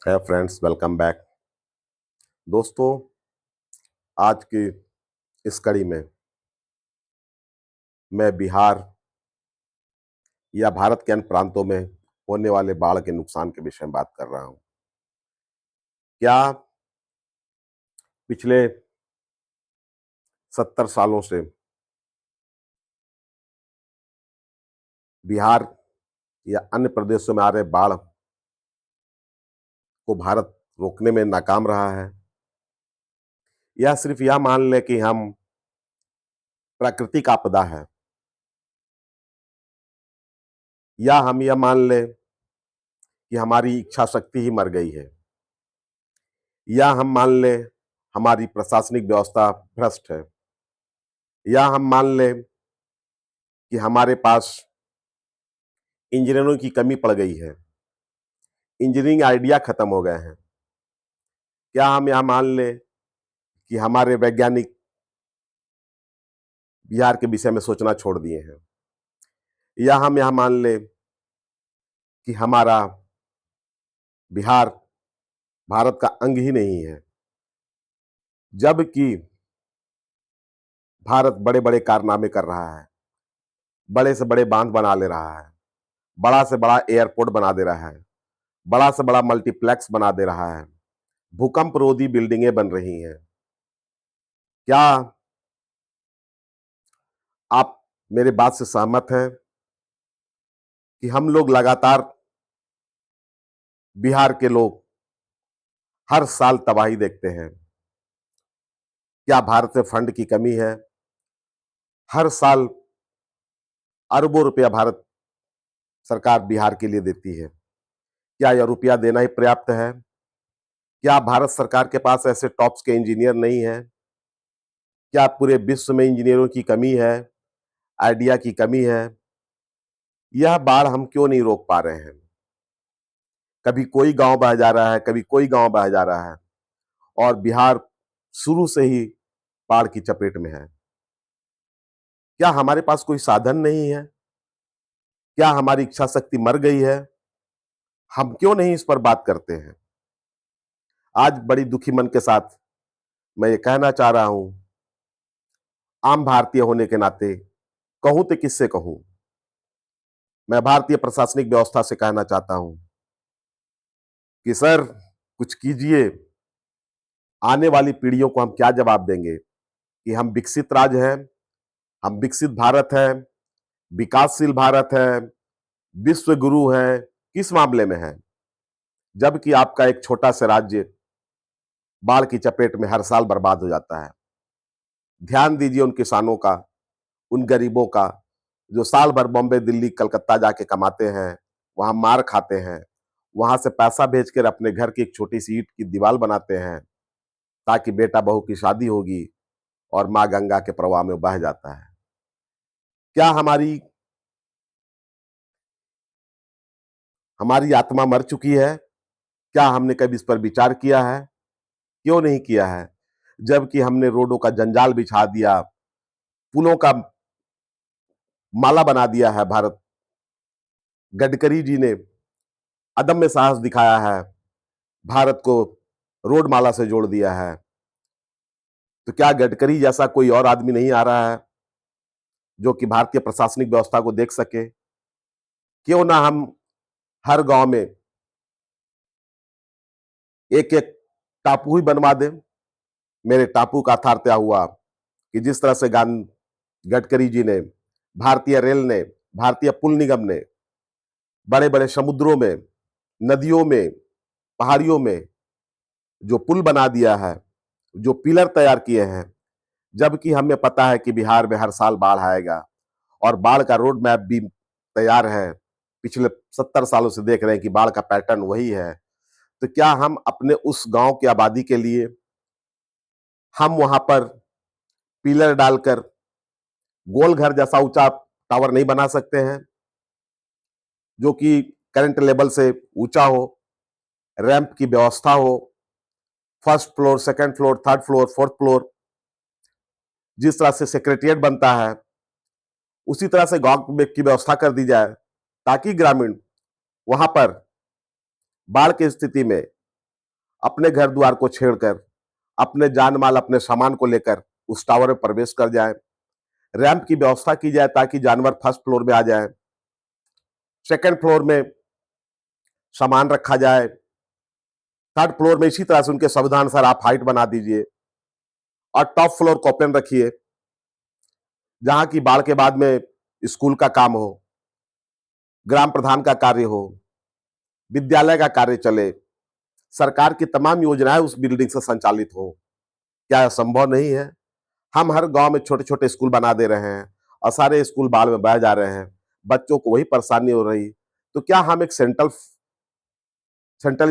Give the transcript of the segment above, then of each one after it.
है friends, welcome back. दोस्तों, आज की इस कड़ी में मैं बिहार या भारत के अन्य प्रांतों में होने वाले बाढ़ के नुकसान के विषय में बात कर रहा हूं। क्या पिछले 70 सालों से बिहार या अन्य प्रदेशों में आ रहे बाढ़ को भारत रोकने में नाकाम रहा है, या सिर्फ यह मान लें कि हम प्राकृतिक आपदा है, या हम यह मान लें कि हमारी इच्छा शक्ति ही मर गई है, या हम मान लें हमारी प्रशासनिक व्यवस्था भ्रष्ट है, या हम मान लें कि हमारे पास इंजीनियरों की कमी पड़ गई है, इंजीनियरिंग आइडिया खत्म हो गए हैं। क्या हम यह मान लें कि हमारे वैज्ञानिक बिहार के विषय में सोचना छोड़ दिए हैं, या हम यह मान लें कि हमारा बिहार भारत का अंग ही नहीं है, जबकि भारत बड़े बड़े कारनामे कर रहा है, बड़े से बड़े बांध बना ले रहा है, बड़ा से बड़ा एयरपोर्ट बना दे रहा है, बड़ा से बड़ा मल्टीप्लेक्स बना दे रहा है, भूकंप रोधी बिल्डिंगें बन रही हैं। क्या आप मेरे बात से सहमत हैं कि हम लोग लगातार, बिहार के लोग हर साल तबाही देखते हैं? क्या भारत में फंड की कमी है? हर साल अरबों रुपया भारत सरकार बिहार के लिए देती है। क्या यह रुपया देना ही पर्याप्त है? क्या भारत सरकार के पास ऐसे टॉप्स के इंजीनियर नहीं है? क्या पूरे विश्व में इंजीनियरों की कमी है, आइडिया की कमी है? यह बाढ़ हम क्यों नहीं रोक पा रहे हैं? कभी कोई गांव बह जा रहा है, कभी कोई गांव बह जा रहा है, और बिहार शुरू से ही बाढ़ की चपेट में है। क्या हमारे पास कोई साधन नहीं है? क्या हमारी इच्छा शक्ति मर गई है? हम क्यों नहीं इस पर बात करते हैं? आज बड़ी दुखी मन के साथ मैं ये कहना चाह रहा हूं, आम भारतीय होने के नाते कहूं तो किससे कहूं? मैं भारतीय प्रशासनिक व्यवस्था से कहना चाहता हूं कि सर, कुछ कीजिए। आने वाली पीढ़ियों को हम क्या जवाब देंगे कि हम विकसित राज्य हैं, हम विकसित भारत हैं, विकासशील भारत है, विश्व गुरु है, किस मामले में है? जबकि आपका एक छोटा सा राज्य बाढ़ की चपेट में हर साल बर्बाद हो जाता है। ध्यान दीजिए उन किसानों का, उन गरीबों का, जो साल भर बॉम्बे, दिल्ली, कलकत्ता जाके कमाते हैं, वहां मार खाते हैं, वहां से पैसा भेजकर अपने घर की एक छोटी सी ईंट की दीवार बनाते हैं ताकि बेटा बहू की शादी होगी, और मां गंगा के प्रवाह में बह जाता है। क्या हमारी हमारी आत्मा मर चुकी है? क्या हमने कभी इस पर विचार किया है? क्यों नहीं किया है? जबकि हमने रोडों का जंजाल बिछा दिया, पुलों का माला बना दिया है। भारत गडकरी जी ने अदम्य साहस दिखाया है, भारत को रोड माला से जोड़ दिया है। तो क्या गडकरी जैसा कोई और आदमी नहीं आ रहा है जो कि भारतीय प्रशासनिक व्यवस्था को देख सके? क्यों ना हम हर गांव में एक एक टापू ही बनवा दें? मेरे टापू का अर्थात क्या हुआ कि जिस तरह से गडकरी जी ने, भारतीय रेल ने, भारतीय पुल निगम ने बड़े बड़े समुद्रों में, नदियों में, पहाड़ियों में जो पुल बना दिया है, जो पिलर तैयार किए हैं, जबकि हमें पता है कि बिहार में हर साल बाढ़ आएगा, और बाढ़ का रोड मैप भी तैयार है। पिछले 70 सालों से देख रहे हैं कि बाढ़ का पैटर्न वही है। तो क्या हम अपने उस गांव की आबादी के लिए हम वहां पर पिलर डालकर गोल घर जैसा ऊंचा टावर नहीं बना सकते हैं, जो कि करंट लेवल से ऊंचा हो, रैंप की व्यवस्था हो, first floor, second floor, third floor, fourth floor, जिस तरह से सेक्रेटरिएट बनता है उसी तरह से गांव में की व्यवस्था कर दी जाए, ताकि ग्रामीण वहां पर बाढ़ की स्थिति में अपने घर द्वार को छेड़कर, अपने जान माल, अपने सामान को लेकर उस टावर में प्रवेश कर जाए। रैंप की व्यवस्था की जाए ताकि जानवर फर्स्ट फ्लोर में आ जाए, सेकंड फ्लोर में सामान रखा जाए, थर्ड फ्लोर में इसी तरह से उनके संविधानुसार आप हाइट बना दीजिए, और टॉप फ्लोर को ओपन रखिए, जहां की बाढ़ के बाद में स्कूल का काम हो, ग्राम प्रधान का कार्य हो, विद्यालय का कार्य चले, सरकार की तमाम योजनाएं उस बिल्डिंग से संचालित हो। क्या यह संभव नहीं है? हम हर गांव में छोटे छोटे स्कूल बना दे रहे हैं और सारे स्कूल बाढ़ में बह जा रहे हैं, बच्चों को वही परेशानी हो रही। तो क्या हम एक सेंट्रल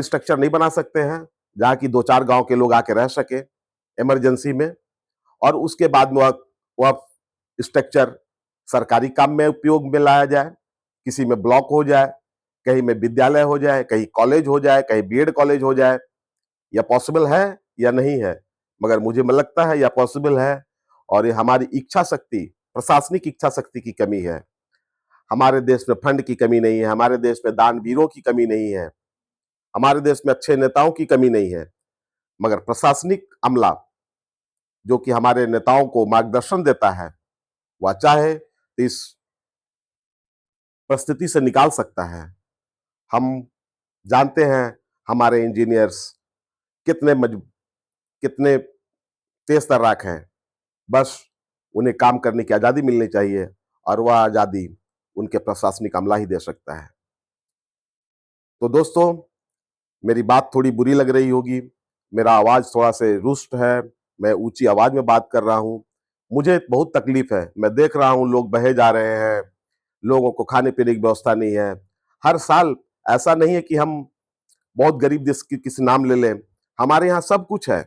स्ट्रक्चर नहीं बना सकते हैं जहां की 2-4 गांव के लोग आके रह सके इमरजेंसी में, और उसके बाद में वह स्ट्रक्चर सरकारी काम में उपयोग में लाया जाए, किसी में ब्लॉक हो जाए, कहीं में विद्यालय हो जाए, कहीं कॉलेज हो जाए, कहीं बीएड कॉलेज हो जाए। यह पॉसिबल है या नहीं है? मगर मुझे लगता है यह पॉसिबल है, और ये हमारी इच्छा शक्ति, प्रशासनिक इच्छा शक्ति की कमी है। हमारे देश में फंड की कमी नहीं है, हमारे देश में दानवीरों की कमी नहीं है, हमारे देश में अच्छे नेताओं की कमी नहीं है, मगर प्रशासनिक अमला जो कि हमारे नेताओं को मार्गदर्शन देता है, वह चाहे तो इस परिस्थिति से निकाल सकता है। हम जानते हैं हमारे इंजीनियर्स कितने कितने तेज तर्राक हैं। बस उन्हें काम करने की आजादी मिलनी चाहिए, और वह आजादी उनके प्रशासनिक अमला ही दे सकता है। तो दोस्तों, मेरी बात थोड़ी बुरी लग रही होगी, मेरा आवाज थोड़ा से रुष्ट है, मैं ऊंची आवाज में बात कर रहा हूं। मुझे बहुत तकलीफ है, मैं देख रहा हूं लोग बहे जा रहे हैं, लोगों को खाने पीने की व्यवस्था नहीं है। हर साल ऐसा नहीं है कि हम बहुत गरीब देश की किसी नाम ले लें, हमारे यहाँ सब कुछ है।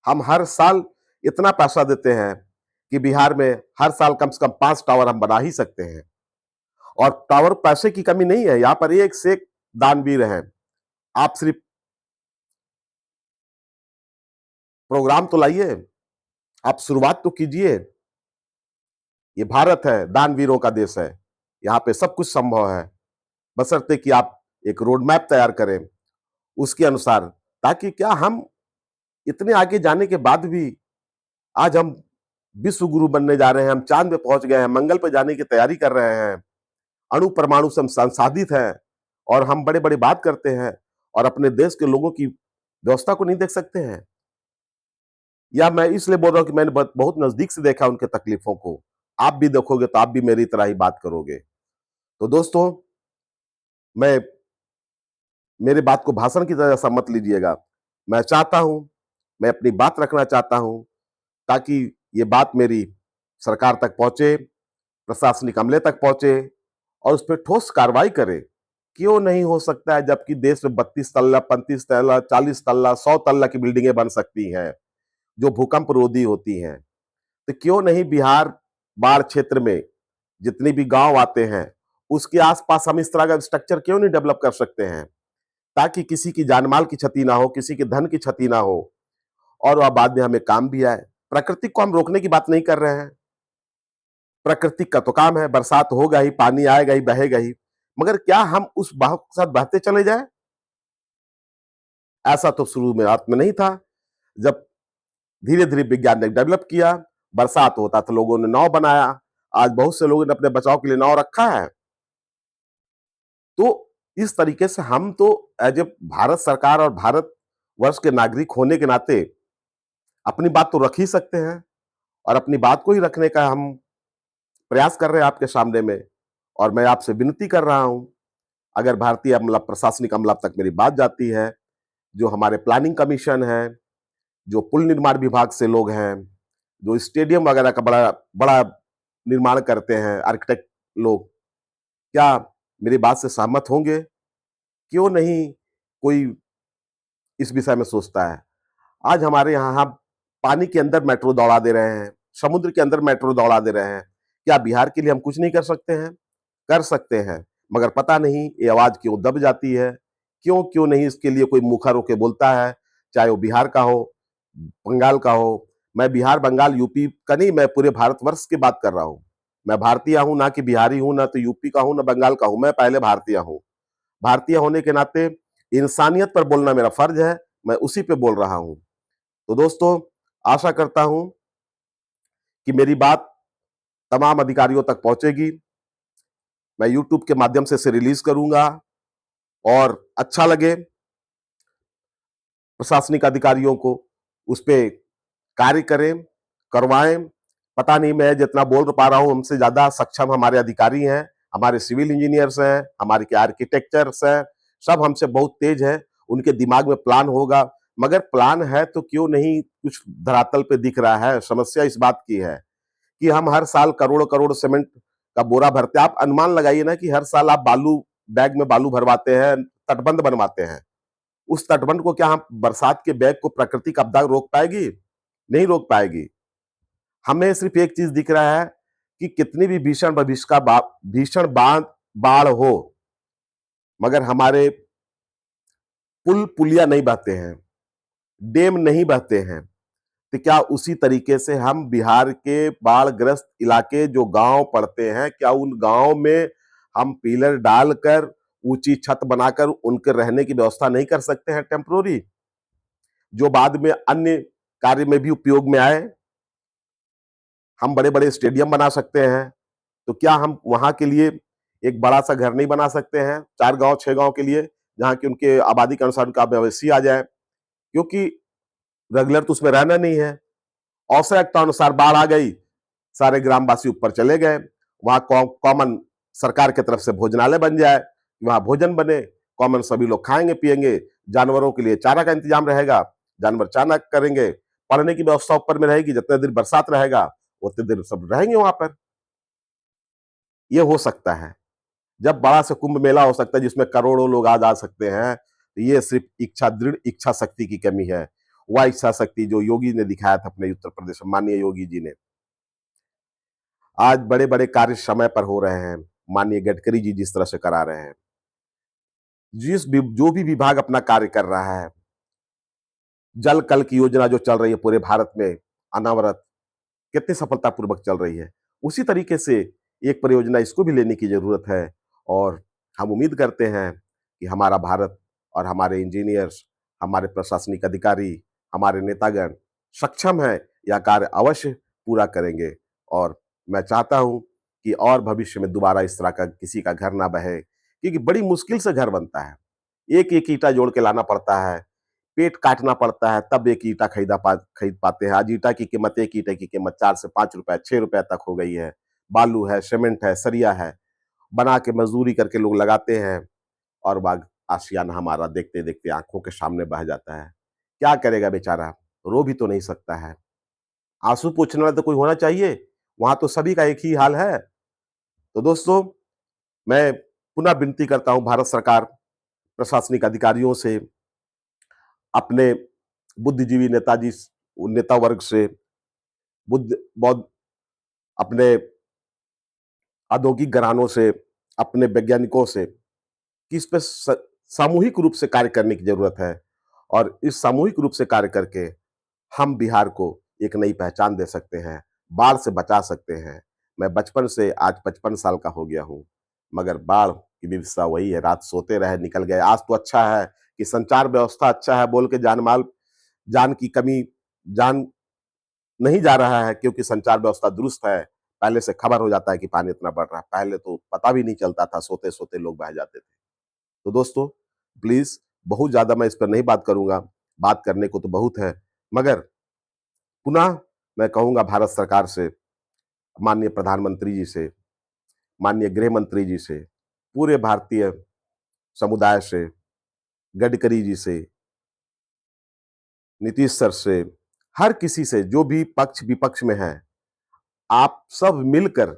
हम हर साल इतना पैसा देते हैं कि बिहार में हर साल कम से कम 5 टावर हम बना ही सकते हैं, और टावर पैसे की कमी नहीं है, यहाँ पर एक से एक दानवीर हैं। आप सिर्फ प्रोग्राम तो लाइए, आप शुरुआत तो कीजिए। ये भारत है, दानवीरों का देश है, यहाँ पे सब कुछ संभव है, बशर्ते कि आप एक रोड मैप तैयार करें उसके अनुसार, ताकि क्या हम इतने आगे जाने के बाद भी आज हम विश्व गुरु बनने जा रहे हैं, हम चांद पे पहुंच गए हैं, मंगल पे जाने की तैयारी कर रहे हैं, अणु परमाणु से हम संसाधित हैं, और हम बड़े बड़े बात करते हैं और अपने देश के लोगों की व्यवस्था को नहीं देख सकते हैं। या मैं इसलिए बोल रहा हूं कि मैंने बहुत नजदीक से देखा उनके तकलीफों को। आप भी देखोगे तो आप भी मेरी तरह ही बात करोगे। तो दोस्तों, मैं मेरे बात को भाषण की तरह सा मत लीजिएगा। मैं चाहता हूं, मैं अपनी बात रखना चाहता हूं, ताकि ये बात मेरी सरकार तक पहुंचे, प्रशासनिक अमले तक पहुंचे, और उस पर ठोस कार्रवाई करे। क्यों नहीं हो सकता है, जबकि देश में 32 तल्ला, 35 तल्ला, 40 तल्ला, 100 तल्ला की बिल्डिंगें बन सकती हैं जो भूकंप रोधी होती हैं। तो क्यों नहीं बिहार बाढ़ क्षेत्र में जितने भी गांव आते हैं उसके आसपास हम इस तरह का स्ट्रक्चर क्यों नहीं डेवलप कर सकते हैं, ताकि किसी की जानमाल की क्षति ना हो, किसी के धन की क्षति ना हो, और वह बाद में हमें काम भी आए। प्रकृति को हम रोकने की बात नहीं कर रहे हैं, प्रकृति का तो काम है, बरसात होगा ही, पानी आएगा ही, बहेगा ही, मगर क्या हम उस बहाव के साथ बहते चले जाए? ऐसा तो शुरू में अर्थ में नहीं था। जब धीरे धीरे विज्ञान ने डेवलप किया, बरसात होता तो लोगों ने नाव बनाया, आज बहुत से लोगों ने अपने बचाव के लिए नाव रखा है। तो इस तरीके से हम तो एज ए भारत सरकार और भारत वर्ष के नागरिक होने के नाते अपनी बात तो रख ही सकते हैं, और अपनी बात को ही रखने का हम प्रयास कर रहे हैं आपके सामने में। और मैं आपसे विनती कर रहा हूं, अगर भारतीय अमला, प्रशासनिक अमला तक मेरी बात जाती है, जो हमारे प्लानिंग कमीशन है, जो पुल निर्माण विभाग से लोग हैं, जो स्टेडियम वगैरह का बड़ा बड़ा निर्माण करते हैं आर्किटेक्ट लोग, क्या मेरी बात से सहमत होंगे? क्यों नहीं कोई इस विषय में सोचता है? आज हमारे यहाँ हम पानी के अंदर मेट्रो दौड़ा दे रहे हैं, समुद्र के अंदर मेट्रो दौड़ा दे रहे हैं। क्या बिहार के लिए हम कुछ नहीं कर सकते हैं? कर सकते हैं, मगर पता नहीं ये आवाज क्यों दब जाती है, क्यों क्यों नहीं इसके लिए कोई मुखर होके बोलता है, चाहे वो बिहार का हो, बंगाल का हो। मैं बिहार, बंगाल, यूपी का नहीं, मैं पूरे भारतवर्ष की बात कर रहा हूँ। मैं भारतीय हूं, ना कि बिहारी हूं, ना तो यूपी का हूं, ना बंगाल का हूं, मैं पहले भारतीय हूं। भारतीय होने के नाते इंसानियत पर बोलना मेरा फर्ज है, मैं उसी पे बोल रहा हूं। तो दोस्तों, आशा करता हूं कि मेरी बात तमाम अधिकारियों तक पहुंचेगी। मैं यूट्यूब के माध्यम से इसे रिलीज करूंगा और अच्छा लगे प्रशासनिक अधिकारियों को उस पे कार्य करें, करवाएं। पता नहीं मैं जितना बोल पा रहा हूं, हमसे ज्यादा सक्षम हमारे अधिकारी हैं, हमारे सिविल इंजीनियर्स हैं, हमारे के आर्किटेक्चर्स हैं, सब हमसे बहुत तेज है। उनके दिमाग में प्लान होगा, मगर प्लान है तो क्यों नहीं कुछ धरातल पे दिख रहा है। समस्या इस बात की है कि हम हर साल करोड़ करोड़ सीमेंट का बोरा भरते हैं। आप अनुमान लगाइए ना कि हर साल आप बालू बैग में बालू भरवाते हैं, तटबंध बनवाते हैं। उस तटबंध को क्या हम बरसात के बैग को प्राकृतिक आपदा रोक पाएगी? नहीं रोक पाएगी। हमें सिर्फ एक चीज दिख रहा है कि कितनी भी भीषण भविष्य का भीषण बाढ़ हो, मगर हमारे पुल पुलिया नहीं बहते हैं, डैम नहीं बहते हैं। तो क्या उसी तरीके से हम बिहार के बाढ़ग्रस्त इलाके जो गांव पड़ते हैं, क्या उन गांव में हम पिलर डालकर ऊंची छत बनाकर उनके रहने की व्यवस्था नहीं कर सकते हैं टेम्पोररी, जो बाद में अन्य कार्य में भी उपयोग में आए? हम बड़े बड़े स्टेडियम बना सकते हैं, तो क्या हम वहां के लिए एक बड़ा सा घर नहीं बना सकते हैं 4 गांव 6 गांव के लिए, जहां की उनके आबादी के अनुसार उनका मवेशी आ जाए? क्योंकि रेगुलर तो उसमें रहना नहीं है। आवश्यकता अनुसार बाढ़ आ गई, सारे ग्रामवासी ऊपर चले गए, वहां कॉमन सरकार की तरफ से भोजनालय बन जाए, वहां भोजन बने, कॉमन सभी लोग खाएंगे पिएंगे, जानवरों के लिए चारा का इंतजाम रहेगा, जानवर चारा करेंगे, पढ़ने की व्यवस्था ऊपर में रहेगी, जितने दिन बरसात रहेगा उतने दिन सब रहेंगे वहां पर। ये हो सकता है। जब बड़ा से कुंभ मेला हो सकता है जिसमें करोड़ों लोग आ जा सकते हैं, तो ये सिर्फ दृढ़ इच्छा शक्ति की कमी है। वह इच्छा शक्ति जो योगी ने दिखाया था अपने उत्तर प्रदेश में, माननीय योगी जी ने। आज बड़े बड़े कार्य समय पर हो रहे हैं, माननीय गडकरी जी जिस तरह से करा रहे हैं, जो भी विभाग अपना कार्य कर रहा है, जल कल की योजना जो चल रही है पूरे भारत में अनावरत, कितनी सफलतापूर्वक चल रही है, उसी तरीके से एक परियोजना इसको भी लेने की जरूरत है। और हम उम्मीद करते हैं कि हमारा भारत और हमारे इंजीनियर्स, हमारे प्रशासनिक अधिकारी, हमारे नेतागण सक्षम है, यह कार्य अवश्य पूरा करेंगे। और मैं चाहता हूं कि और भविष्य में दोबारा इस तरह का किसी का घर ना बहे, क्योंकि बड़ी मुश्किल से घर बनता है। एक एक ईटा जोड़ के लाना पड़ता है, पेट काटना पड़ता है, तब एक ईटा खरीद पाते हैं। आज ईटा की कीमत, एक ईटे की कीमत 4 से 5 रुपए 6 रुपए तक हो गई है। बालू है, सीमेंट है, सरिया है, बना के मजदूरी करके लोग लगाते हैं, और बाद आशियाना हमारा देखते देखते आंखों के सामने बह जाता है। क्या करेगा बेचारा? रो भी तो नहीं सकता है। आंसू पोंछने वाला तो कोई होना चाहिए। वहां तो सभी का एक ही हाल है। तो दोस्तों, मैं पुनः विनती करता हूं भारत सरकार, प्रशासनिक अधिकारियों से, अपने बुद्धिजीवी नेताजी नेता वर्ग से, बुद्ध बौद्ध अपने औद्योगिक घरानों से, अपने वैज्ञानिकों से, कि इस पे सामूहिक रूप से कार्य करने की जरूरत है। और इस सामूहिक रूप से कार्य करके हम बिहार को एक नई पहचान दे सकते हैं, बाढ़ से बचा सकते हैं। मैं बचपन से आज 55 साल का हो गया हूं, मगर बाढ़ की विविधता वही है, रात सोते रहे निकल गए। आज तो अच्छा है कि संचार व्यवस्था अच्छा है बोल के जान की कमी, जान नहीं जा रहा है, क्योंकि संचार व्यवस्था दुरुस्त है। पहले से खबर हो जाता है कि पानी इतना बढ़ रहा है, पहले तो पता भी नहीं चलता था, सोते सोते लोग बह जाते थे। तो दोस्तों, प्लीज, बहुत ज्यादा मैं इस पर नहीं बात करूंगा, बात करने को तो बहुत है, मगर पुनः मैं कहूंगा भारत सरकार से, माननीय प्रधानमंत्री जी से, माननीय गृह मंत्री जी से, पूरे भारतीय समुदाय से, गडकरी जी से, नीतीश सर से, हर किसी से, जो भी पक्ष विपक्ष में है, आप सब मिलकर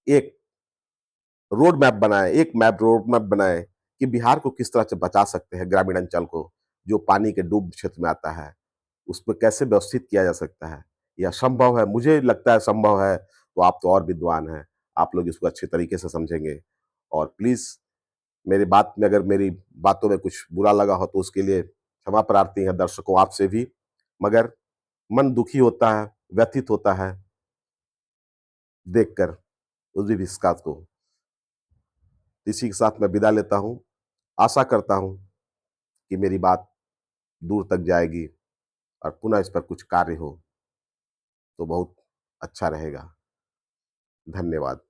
एक रोड मैप बनाए कि बिहार को किस तरह से बचा सकते हैं, ग्रामीण अंचल को जो पानी के डूब क्षेत्र में आता है, उस पर कैसे व्यवस्थित किया जा सकता है। यह संभव है, मुझे लगता है संभव है। तो आप तो और विद्वान हैं, आप लोग इसको अच्छे तरीके से समझेंगे। और प्लीज, मेरी बात में अगर मेरी बातों में कुछ बुरा लगा हो तो उसके लिए क्षमा प्रार्थी है दर्शकों आपसे भी, मगर मन दुखी होता है, व्यथित होता है देखकर उस विकास को। इसी के साथ मैं विदा लेता हूं। आशा करता हूं कि मेरी बात दूर तक जाएगी और पुनः इस पर कुछ कार्य हो तो बहुत अच्छा रहेगा। धन्यवाद।